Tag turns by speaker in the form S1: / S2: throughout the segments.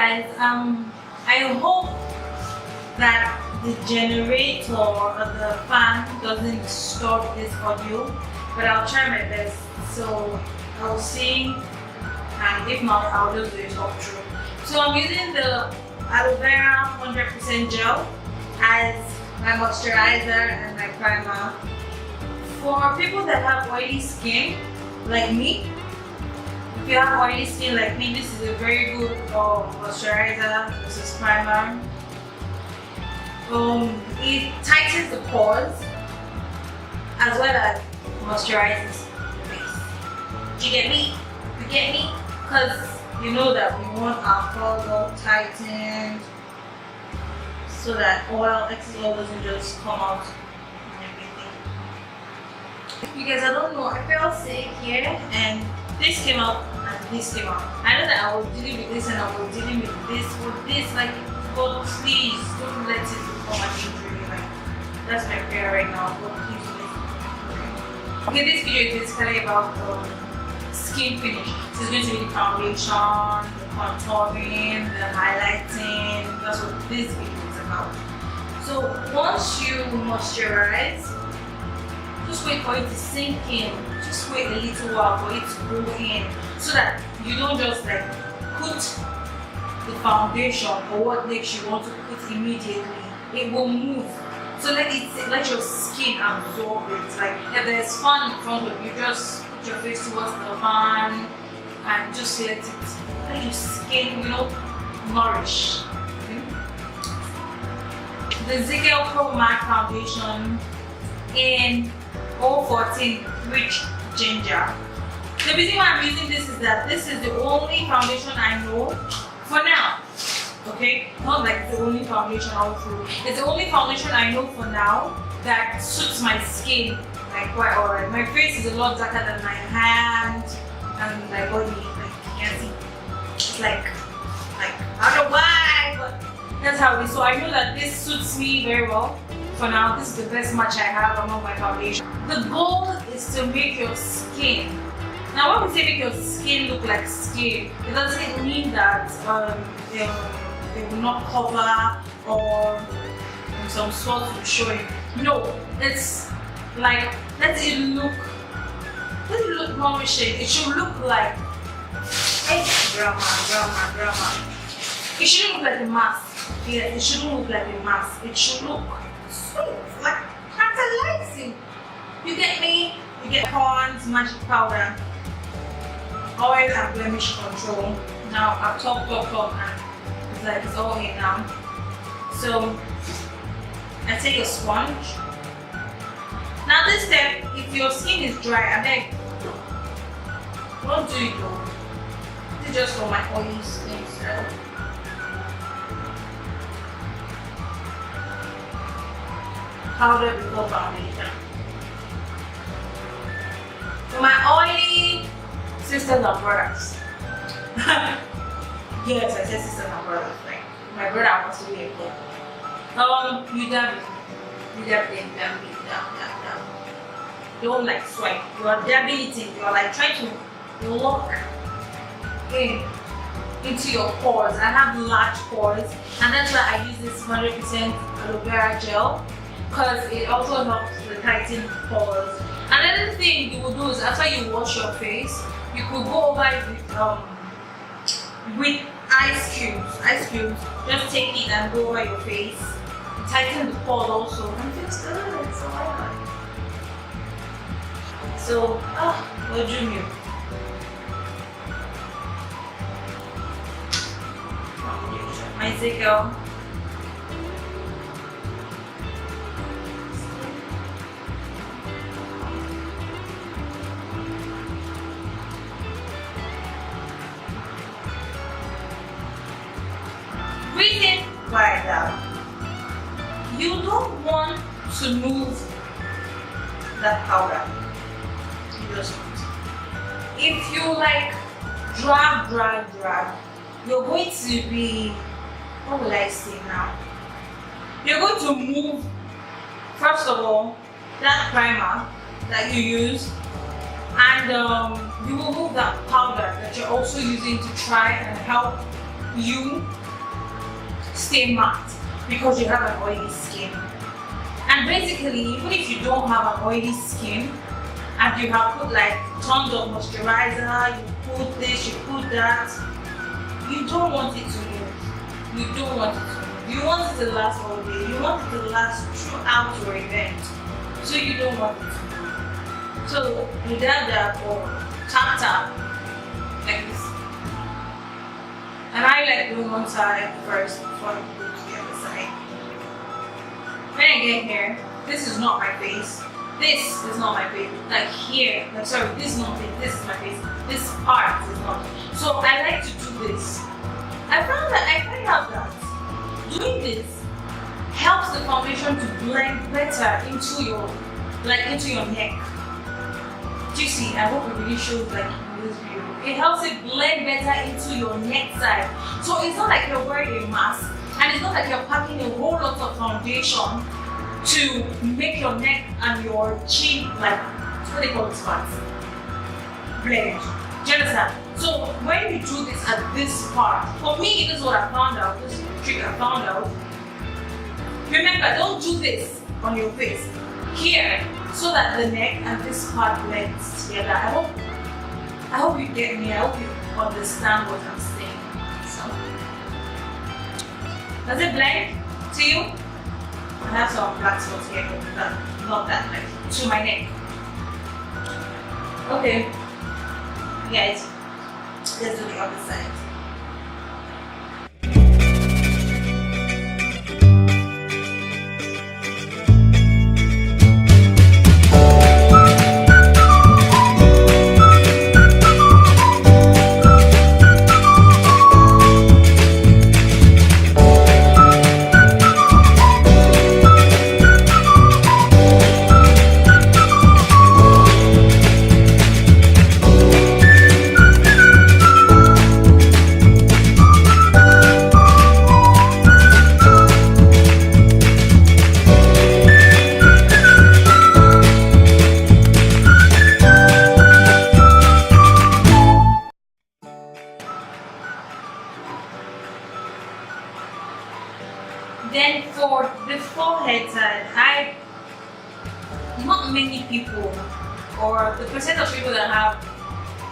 S1: guys, I hope that the generator or the fan doesn't stop this audio, but I'll try my best. So I'll sing, and if not, I'll just do it all through. So I'm using the aloe vera 100% gel as my moisturizer and my primer. For people that have oily skin like me, if you have oily skin like me, this is a very good moisturizer versus primer. It tightens the pores as well as moisturizes the face. Do you get me? You get me? Because you know that we want our pores all tightened so that excess oil doesn't just come out and everything. You guys, I don't know, I felt sick here and this came out and this came out. I know that I was dealing with this and I was dealing with this, like, God, please don't let it become an injury. Like, that's my prayer right now. God, please don't let it. Okay, this video is basically about skin finish. So it's going to be the foundation, the contouring, the highlighting. That's what this video is about. So once you moisturize, just wait for it to sink in. Just wait a little while for it to go in, so that you don't just like put the foundation or what makes you want to put immediately. It will move. So let your skin absorb it. Like if there's fan in front of you, just put your face towards the fan and just let your skin, nourish. Okay? The Zigel Pro Matte Foundation in 014 Rich Ginger. The reason why I'm using this is that this is the only foundation I know for now. Okay, not like the only foundation I'll through. It's the only foundation I know for now that suits my skin like quite alright. My face is a lot darker than my hand and my body. Like you can see, it's like I don't know why, but that's how it is. So I know that this suits me very well. For now, this is the best match I have among my foundation. The goal is to make your skin. Now, when we say make your skin look like skin, it doesn't mean that they will not cover or some sort of showing. No, it's like let it look nourishing. It should look like grandma. It shouldn't look like a mask. Yeah, it shouldn't look like a mask. It should look sweet, like tantalizing. You get me? You get Pond's magic powder, oil and blemish control. Now I've talked and it's like it's all in now. So I take a sponge. Now this step, if your skin is dry, I beg, don't do it though. This is just for my oily skin. So powder before foundation. For my oily sisters and brothers. Yes, I said sisters and brothers. Like my brother wants to be a good. You dab it. Don't like swipe. You are dabbing it in. You are like trying to lock into your pores. I have large pores, and that's why I use this 100% aloe vera gel, because it also helps to tighten pores. Another thing you will do is after you wash your face, you could go over it with ice cubes. Just take it and go over your face. Tighten the pores also. And it feels good. So why not? So, what do you mean? My Zigel. Reason why that you don't want to move that powder. You just want. If you like drag, you're going to be, what will I say now? You're going to move, first of all, that primer that you use, and you will move that powder that you're also using to try and help you stay matte because you have an oily skin. And basically, even if you don't have an oily skin and you have put like tons of moisturizer, you put this, you put that, you don't want it to move. You don't want it to move. You want it to last all day. You want it to last throughout your event. So you don't want it to move. So you dab that or tap tap like this. And I like doing one side first before I go to the other side. When I get here, this is not my face. This is not my face. Like here, like sorry, this is not face. This is my face. This part is not. So I like to do this. I find out that doing this helps the foundation to blend better into your neck. Do you see? I hope it really shows like in this video. It helps it blend better into your neck side. So it's not like you're wearing a mask, and it's not like you're packing a whole lot of foundation to make your neck and your chin like what they call it spots. Blend. Do you understand? So when you do this at this part, for me this is what I found out, this is the trick I found out. Remember, don't do this on your face. Here, so that the neck and this part blends together. I hope you get me, I hope you understand what I'm saying. So does it blend to you? I have some black spots here, but not that like to my neck. Okay. Guys, let's do the other side. Then for the forehead side, not many people, or the percent of people that have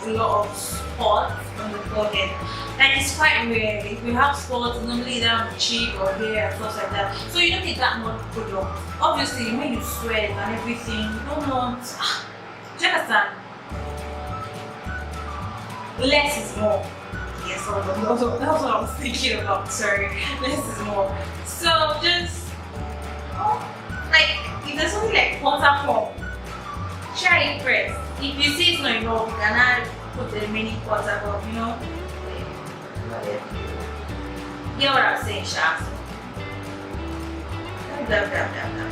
S1: a lot of spots on the forehead, like it's quite rare. If you have spots, normally they're on the cheek or hair and stuff like that. So you don't need that much product. Obviously, when you sweat and everything, you don't want. Do you understand? Less is more. Yes, that's what I was thinking about. Sorry, less is more. So just like if there's something like water form, try it first. If you see it's not enough, you can add put the remaining water, but you know, get what I'm saying, Sha. Dab, dab, dab, dab.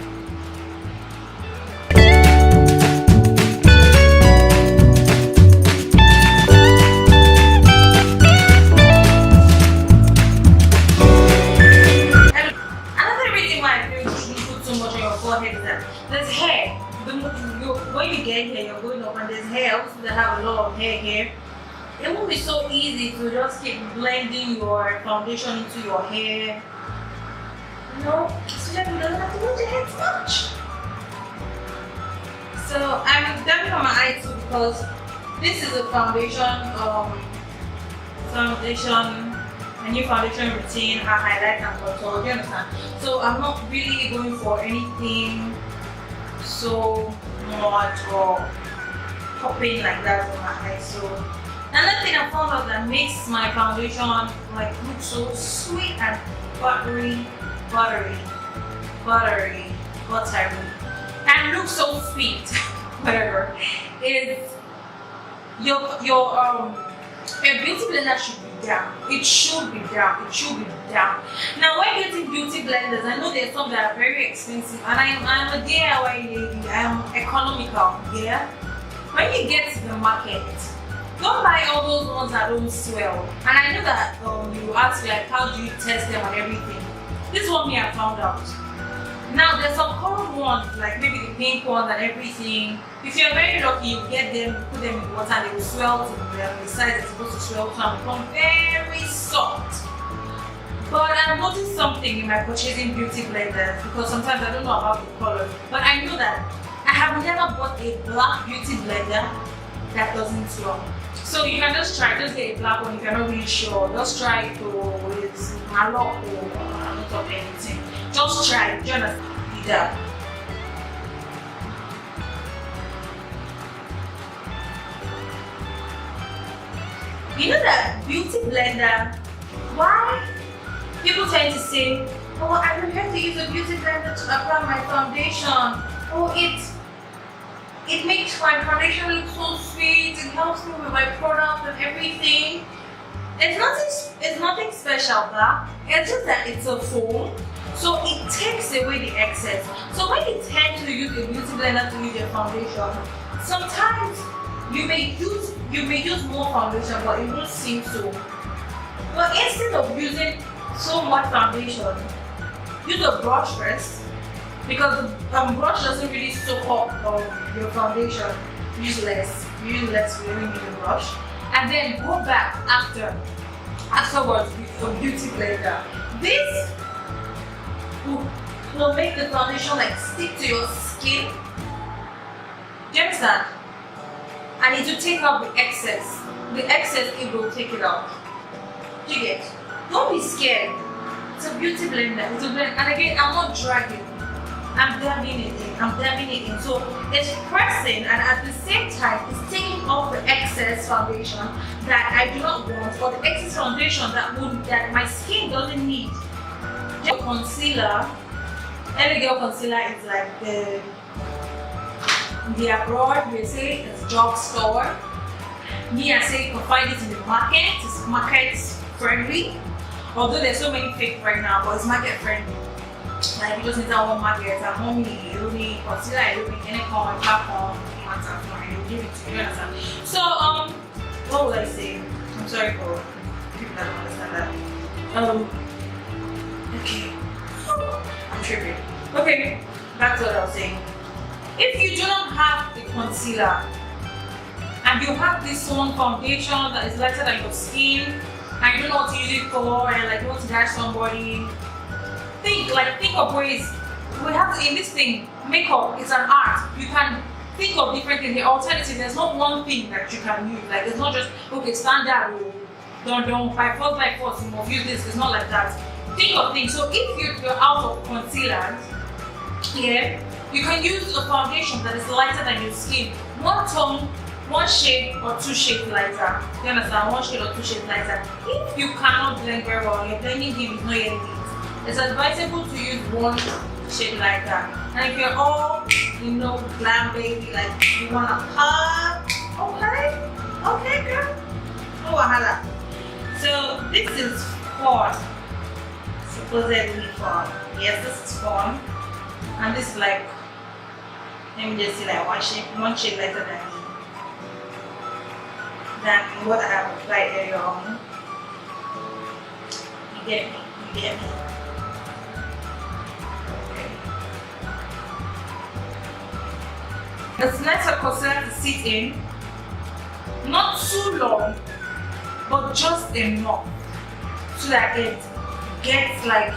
S1: There's hair. When you get here, you're going up and there's hair. Also, they have a lot of hair here. It won't be so easy to just keep blending your foundation into your hair. You know, especially if you don't have to move your hair too much. So I'm dabbing on my eye too because this is a a new foundation routine, a highlight and contour. Do you understand? So I'm not really going for anything so much or popping like that on my eyes. So another thing I found out that makes my foundation like look so sweet and buttery, and look so sweet, whatever, is your beauty blender should be down. It should be down. It should be down. Now, when getting beauty blenders, I know there's some that are very expensive, and I'm a DIY lady. I'm economical. Yeah. When you get to the market, don't buy all those ones that don't swell. And I know that you ask me like, how do you test them and everything? This is what I found out. Now there's some common ones, like maybe the pink ones and everything. If you're very lucky, you get them, put them in water, and they will swell to the size it's supposed to swell to and become very soft. But I've noticed something in my purchasing beauty blenders because sometimes I don't know about the color. But I know that I have never bought a black beauty blender that doesn't run. So you can just try, just get a black one if you're not really sure. Just try it with malloc or not of anything. Just try it, do you understand? Yeah. You know that beauty blender, why people tend to say, oh, I prefer to use a beauty blender to apply my foundation. Oh, it makes my foundation look so sweet, it helps me with my product and everything. It's nothing special, that. It's just that it's a foam, so it takes away the excess. So when you tend to use a beauty blender to use your foundation, sometimes you may use more foundation, but it won't seem so. But instead of using so much foundation, use a brush first, because the brush doesn't really soak up your foundation. Use less when you need a brush, and then go back afterwards with a beauty blender. This will make the foundation like stick to your skin. Do you understand? And it will take out the excess. The excess, it will take it out. Do you get? Don't be scared. It's a beauty blender. It's a blend. And again, I'm not dragging. I'm dabbing it in. So it's pressing, and at the same time, it's taking off the excess foundation that I do not want, or the excess foundation that my skin doesn't need. Just concealer. Every girl concealer is like the abroad, we say it's drugstore. Me, I say you can find it in the market. It's market friendly. Although there's so many fake right now, but it's market friendly. Like you just need that one market and mommy, you need concealer, you need any kind of platform, you give it to you, understand? So what would I say? I'm sorry for people that don't understand that. Okay. I'm tripping. Okay, back to what I was saying. If you do not have the concealer and you have this one foundation that is lighter than your skin and you don't know what to use it for, and like you want to dash somebody, think of ways. We have to, in this thing, makeup is an art. You can think of different things, the alternatives. There's not one thing that you can use. Like it's not just okay, standard don't by force you must use this. It's not like that. Think of things. So if you're out of concealers, yeah, you can use a foundation that is lighter than your skin. One tone, one shade or two shades lighter. You understand? One shade or two shades lighter. If you cannot blend very well, your blending game is not yet neat, it's advisable to use one shade like that. And if you're all, glam baby, like you wanna hug, okay girl, no wahala. So this is fun, supposedly fun. Yes, this is fun. And this is like, let me just say like one shade lighter than what I have applied earlier on. You get me. It's nice for concealer to sit in, not too long, but just enough so that it gets like,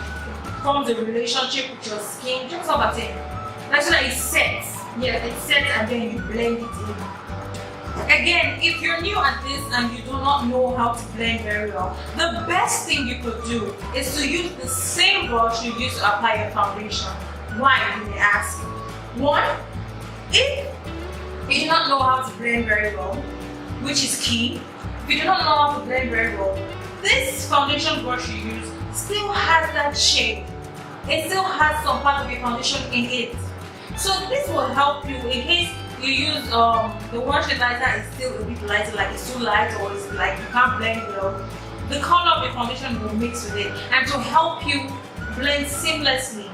S1: forms a relationship with your skin, just what I'm saying. Like so that it sets. Yeah, it sets and then you blend it in. Again, if you're new at this and you do not know how to blend very well, the best thing you could do is to use the same brush you use to apply your foundation. Why, you may ask? One, if you do not know how to blend very well, which is key, if you do not know how to blend very well, this foundation brush you use still has that shade. It still has some part of your foundation in it. So this will help you in case you use the one shade lighter is still a bit lighter, like it's too light or it's like you can't blend well. The color of your foundation will mix with it, and to help you blend seamlessly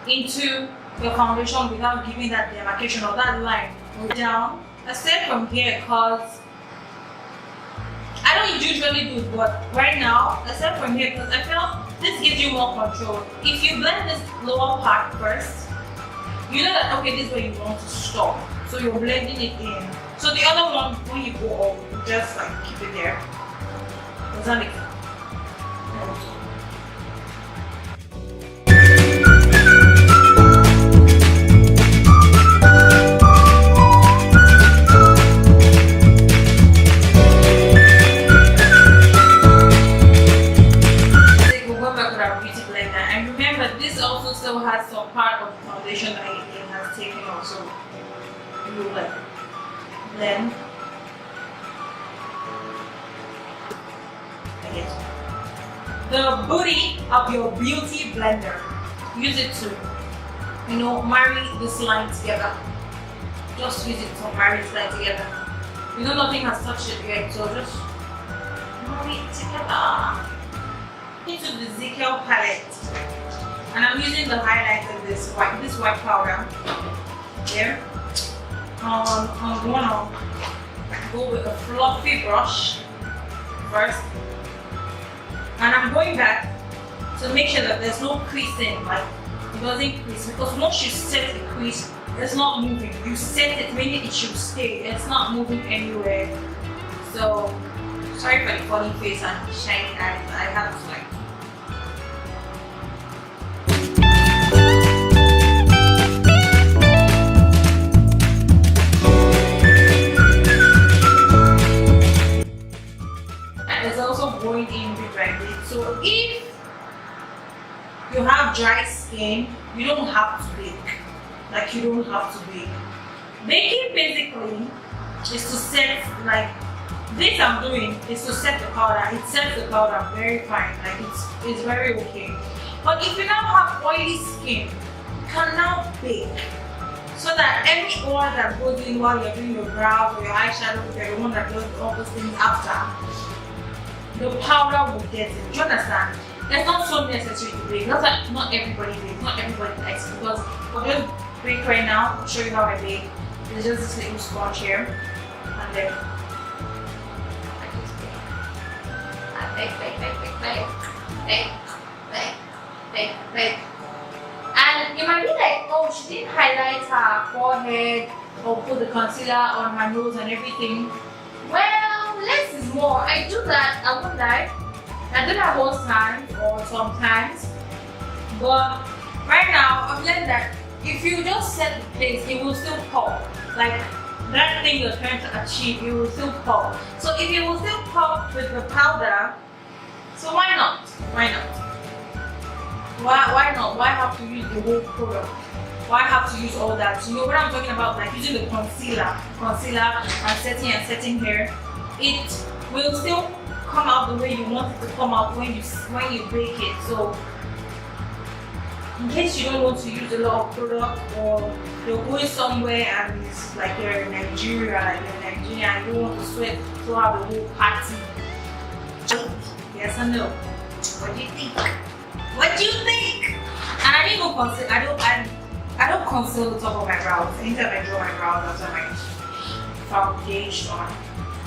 S1: into your foundation without giving that demarcation or that line down. Aside from here, because I don't usually do it, but right now, aside from here, because I feel this gives you more control. If you blend this lower part first, you know that okay, this is where you want to stop. So you're blending it in. So the other one, when you go up, you just like keep it there. Does that make sense? duration that it has taken also. You like blend. The booty of your beauty blender. Use it to, marry this line together. Just use it to marry this line together. Nothing has touched it yet, so just marry it together. Into the Ezekiel palette, and I'm using the highlight of this white powder here. I'm gonna go with a fluffy brush first, and I'm going back to make sure that there's no creasing, like it doesn't crease, because once you set the crease, it's not moving. You set it, meaning it should stay. It's not moving anywhere. So sorry for the funny face and shiny eyes. I have to like. And it's also going in bit by bit. So if you have dry skin, you don't have to bake. Like you don't have to bake. Baking basically is to set, like this I'm doing is to set the powder. It sets the powder very fine, like it's very okay. But if you now have oily skin, you can now bake. So that any oil that goes in while you're doing your brows or your eyeshadow, if you're the one that does all those things after, the powder will get it. Do you understand? It's not so necessary to bake. Not everybody bakes, not everybody likes it, because for this bake right now, I'll show you how I bake. There's just this little sponge here, and then bake. And you might be like, oh, she didn't highlight her forehead or put the concealer on her nose and everything. Well, less is more. I do that, I won't lie. I do that most times or sometimes. But right now, I've learned that if you just set the place, it will still pop. Like that thing you're trying to achieve, it will still pop. So if it will still pop with the powder, so why not? Why not? Why not? Why have to use the whole product? Why have to use all that? You know what I'm talking about? Like using the concealer and setting here. It will still come out the way you want it to come out when you bake it. So in case you don't want to use a lot of product, or you're going somewhere and it's like you're in Nigeria and you don't want to sweat throughout the whole party. Yes or no? What do you think? What do you think? And I didn't go conceal. I don't conceal the top of my brows. Anytime I draw my brows, that's my foundation.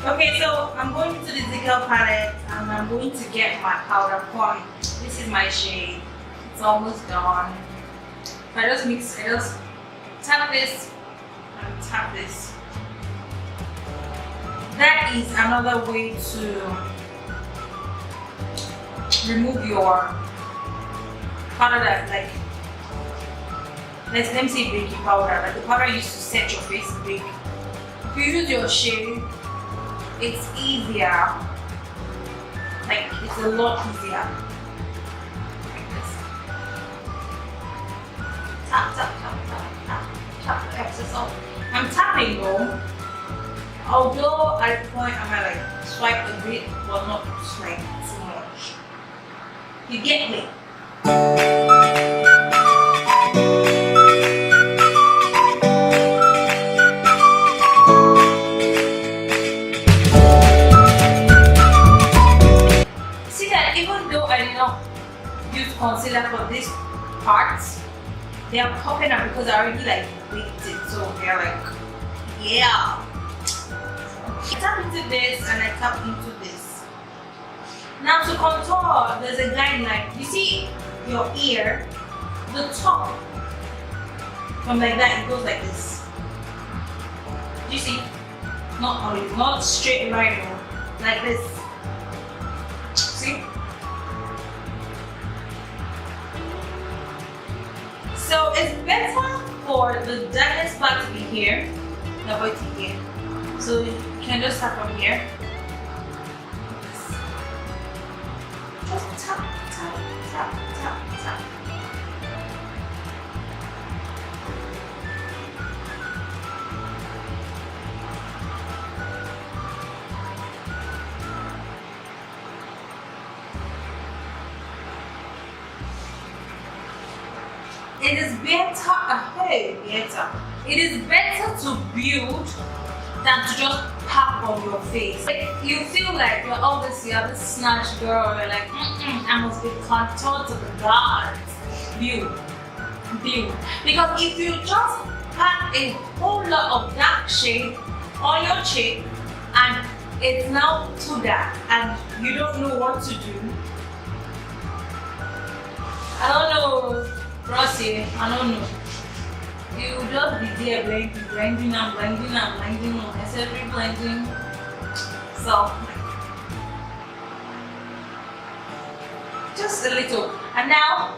S1: Okay, so I'm going to the Ezekiel palette and I'm going to get my powder form. This is my shade. It's almost done. I just tap this and tap this. That is another way to remove your powder that, like, let me say baking powder, like the powder used to set your face big. If you use your shade, it's easier. Like, it's a lot easier. Like this. Tap, tap, tap, tap, tap, tap the excess off. I'm tapping though. Although at the point I might like swipe a bit, but not swipe too much. You get me? See that even though I did not use concealer for these parts, they are popping up because I already like baked it, so they're like, yeah. I tap into this and I tap into this. Now to contour, there's a guideline. You see your ear, the top, from like that, it goes like this. Do you see? Not straight line, like this. See? So it's better for the darkest part to be here, than for it to be here. So you can just start from here. Just tap, tap, tap, tap, tap. better. It is better to build than to just pack on your face. Like, you feel like you're this snatch girl. You're like, I must be contoured to the gods. Build. Because if you just pack a whole lot of dark shade on your cheek and it's now too dark and you don't know what to do, I don't know, Rossi, I don't know. You will just be there blending, necessarily blending. So, just a little. And now,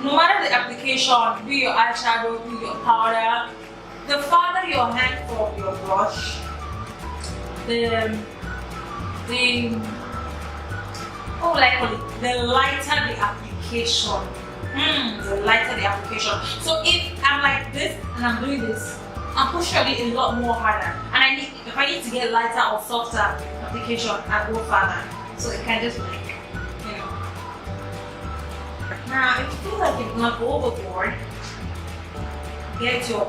S1: no matter the application, be your eyeshadow, be your powder, the farther your hand from your brush, the lighter the application. The lighter the application. So if I'm like this and I'm doing this, I'm pushing it a lot more harder. And if I need to get lighter or softer application, I go further. So it can just like, Now, if you feel like you've gone overboard, get your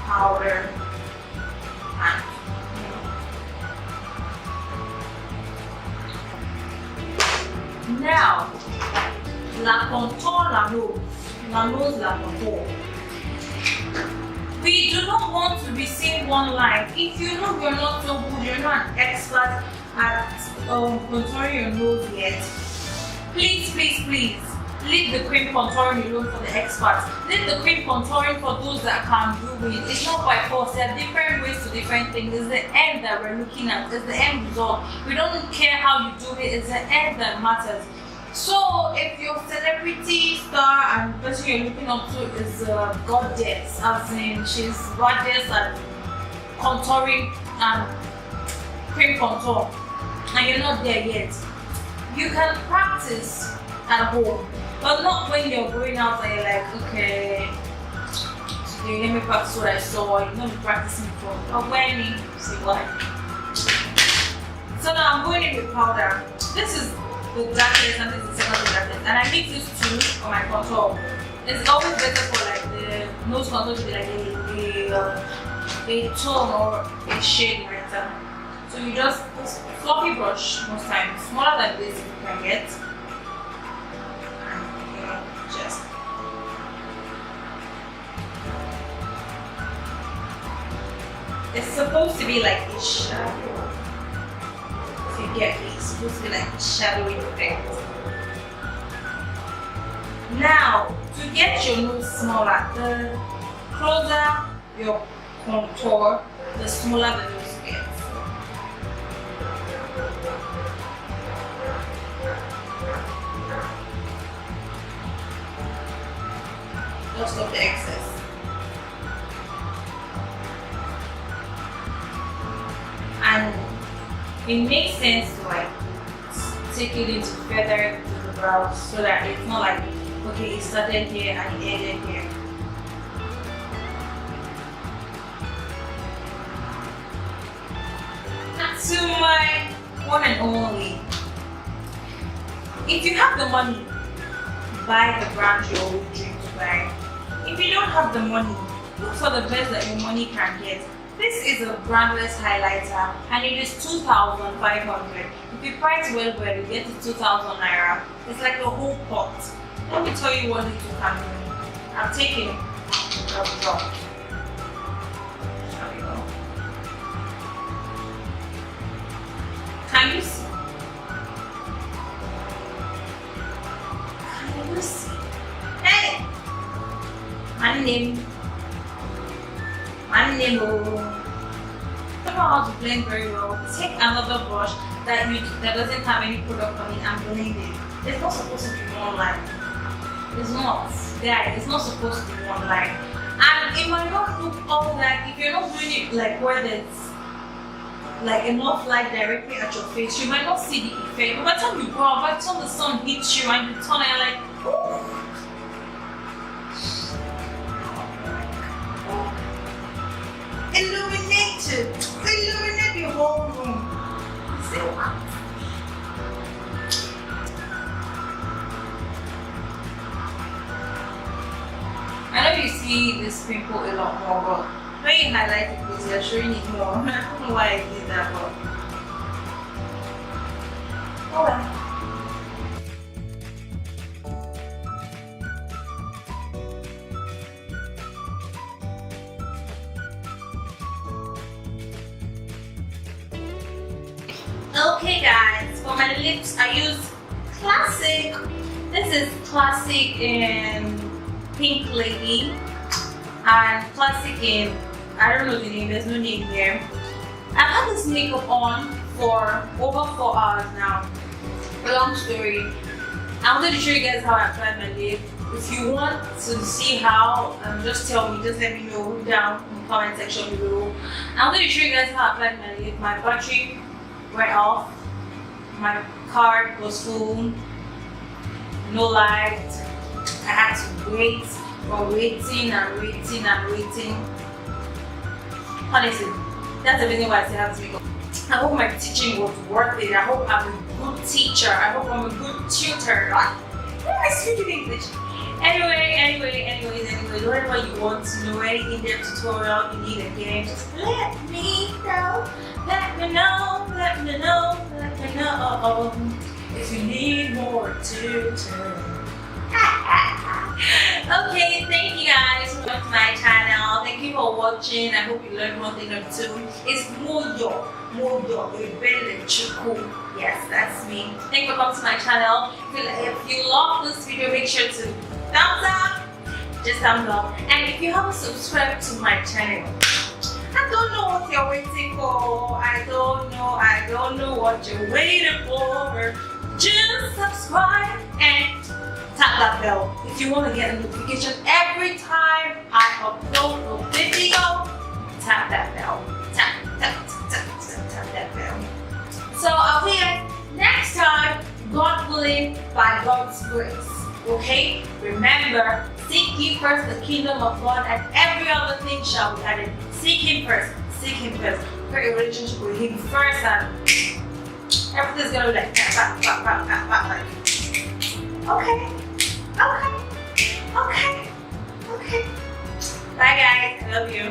S1: powder and now, la contour, la nose, la contour. We do not want to be seeing one line. If you know you're not so good, you're not an expert at contouring your nose yet, please leave the cream contouring alone for the experts. Leave the cream contouring for those that can do it. It's not by force. There are different ways to different things. It's the end that we're looking at. It's the end result. We don't care how you do it. It's the end that matters. So if your celebrity star and the person you're looking up to is a goddess, as in she's goddess at contouring and cream contour, and you're not there yet, you can practice at home, but not when you're going out and you're like, okay, today let me practice what I saw. You're not practicing for awareness. See why? So now I'm going in with powder. This is the darkest and this is the second darkest, and I mix these two for my contour. It's always better for like the nose contour to be like a tone or a shade brighter. So you just fluffy brush most times, smaller than this if you can get. Just it's supposed to be like a shadow. If you get it, it's supposed to be like a shadowy effect. Now, to get your nose smaller, the closer your contour, the smaller the nose gets. Most of the excess. And it makes sense to like take it into further to the brows so that it's not like, okay, it started here and it ended here. To my one and only, if you have the money, buy the brand you always dream to buy. If you don't have the money, look for the best that your money can get. This is a brandless highlighter and it is 2,500. If you price well, you get it 2,000 naira. It's like a whole pot. Let me tell you what it can do. I'm taking a drop. There we go. Can you see? Can you see? Hey! My name. I don't know how to blend very well. Take another brush that doesn't have any product on it and blend it. It's not supposed to be one line. It's not. Guys, it's not supposed to be one line. And it might not look all that if you're not doing it like where there's like enough light directly at your face, you might not see the effect. But by the time you go out, by the time the sun hits you and you turn and you're like, ooh. Illuminate the whole room. Say what? see this pimple a lot more, but when you highlight it because you're showing it more. I don't know why I did that, but oh well. Okay guys, for my lips I use classic. This is classic in Pink Lady and classic in, I don't know the name, there's no name here. I've had this makeup on for over 4 hours now. Long story. I wanted to show you guys how I applied my lip. If you want to see how, just tell me, just let me know down in the comment section below. I wanted to show you guys how I applied my lip. My battery went off, my card was full, no light. I had to wait for waiting and waiting and waiting. Honestly, that's the reason why I still have to make up. I hope my teaching was worth it. I hope I'm a good teacher. I hope I'm a good tutor. Like, why am I speaking English? Anyways, whatever you want to know, any in-depth tutorial you need again, just let me know. Let me know. If you need more tutor. Okay, thank you guys for coming to my channel. Thank you for watching. I hope you learned one thing or two. It's moyo, chuku. Yes, that's me. Thank you for coming to my channel. If you love this video, make sure to thumbs up. Just thumbs up. And if you haven't subscribed to my channel, I don't know what you're waiting for. I don't know what you're waiting for. Just subscribe and tap that bell if you want to get a notification every time I upload a video. Tap that bell. Tap that bell. So I'll see you guys next time, God willing, by God's grace. Okay? Remember, seek ye first the kingdom of God, and every other thing shall be added. Seek Him first. Seek Him first. Create a relationship with Him first, and everything's gonna be like okay. Bye guys, I love you.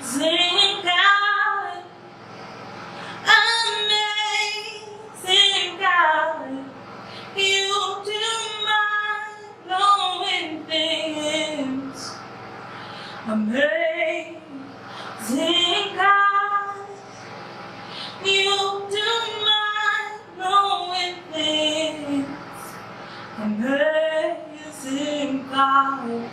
S1: Amazing God, amazing God, you do mind-blowing things. Amazing God, you do mind-blowing things. Amazing God.